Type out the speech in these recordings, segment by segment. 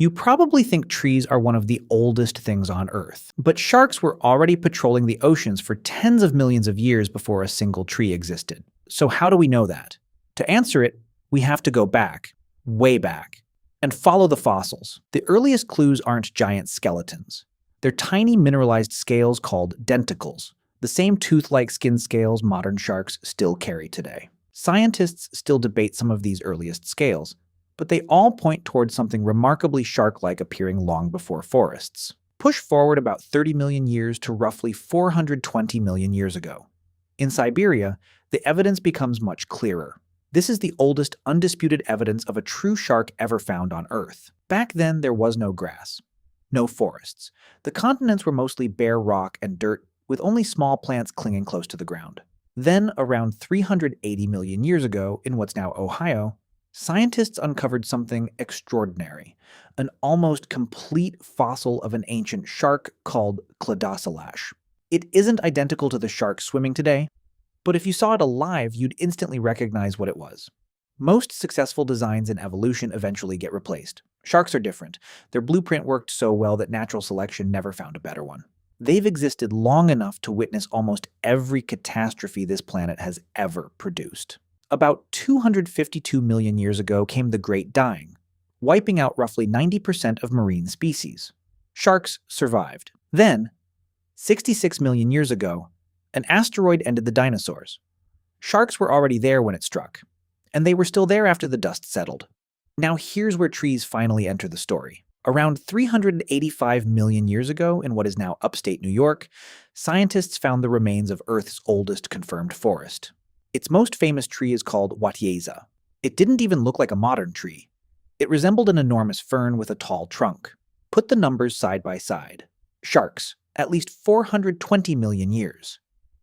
You probably think trees are one of the oldest things on Earth, but sharks were already patrolling the oceans for tens of millions of years before a single tree existed. So how do we know that? To answer it, we have to go back, way back, and follow the fossils. The earliest clues aren't giant skeletons. They're tiny mineralized scales called denticles, the same tooth-like skin scales modern sharks still carry today. Scientists still debate some of these earliest scales, but they all point towards something remarkably shark-like appearing long before forests. Push forward about 30 million years to roughly 420 million years ago. In Siberia, the evidence becomes much clearer. This is the oldest undisputed evidence of a true shark ever found on Earth. Back then, there was no grass, no forests. The continents were mostly bare rock and dirt, with only small plants clinging close to the ground. Then, around 380 million years ago, in what's now Ohio, scientists uncovered something extraordinary, an almost complete fossil of an ancient shark called Cladocelash. It isn't identical to the shark swimming today, but if you saw it alive, you'd instantly recognize what it was. Most successful designs in evolution eventually get replaced. Sharks are different. Their blueprint worked so well that natural selection never found a better one. They've existed long enough to witness almost every catastrophe this planet has ever produced. About 252 million years ago came the Great Dying, wiping out roughly 90% of marine species. Sharks survived. Then, 66 million years ago, an asteroid ended the dinosaurs. Sharks were already there when it struck, and they were still there after the dust settled. Now here's where trees finally enter the story. Around 385 million years ago, in what is now upstate New York, scientists found the remains of Earth's oldest confirmed forest. Its most famous tree is called Watieza. It didn't even look like a modern tree. It resembled an enormous fern with a tall trunk. Put the numbers side by side. Sharks, at least 420 million years.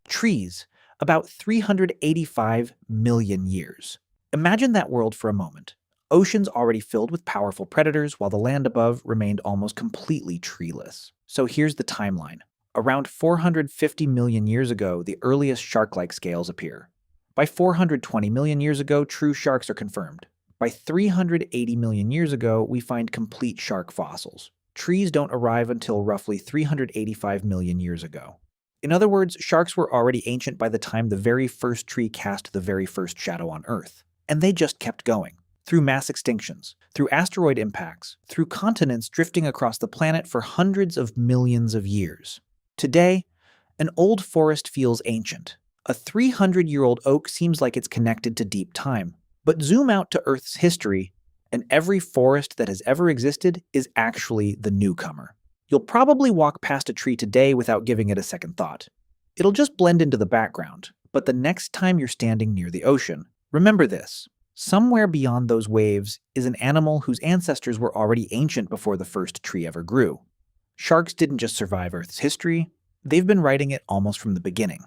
Trees, about 385 million years. Imagine that world for a moment. Oceans already filled with powerful predators, while the land above remained almost completely treeless. So here's the timeline. Around 450 million years ago, the earliest shark-like scales appear. By 420 million years ago, true sharks are confirmed. By 380 million years ago, we find complete shark fossils. Trees don't arrive until roughly 385 million years ago. In other words, sharks were already ancient by the time the very first tree cast the very first shadow on Earth. And they just kept going. Through mass extinctions, through asteroid impacts, through continents drifting across the planet for hundreds of millions of years. Today, an old forest feels ancient. A 300-year-old oak seems like it's connected to deep time. But zoom out to Earth's history, and every forest that has ever existed is actually the newcomer. You'll probably walk past a tree today without giving it a second thought. It'll just blend into the background, but the next time you're standing near the ocean, remember this. Somewhere beyond those waves is an animal whose ancestors were already ancient before the first tree ever grew. Sharks didn't just survive Earth's history, they've been writing it almost from the beginning.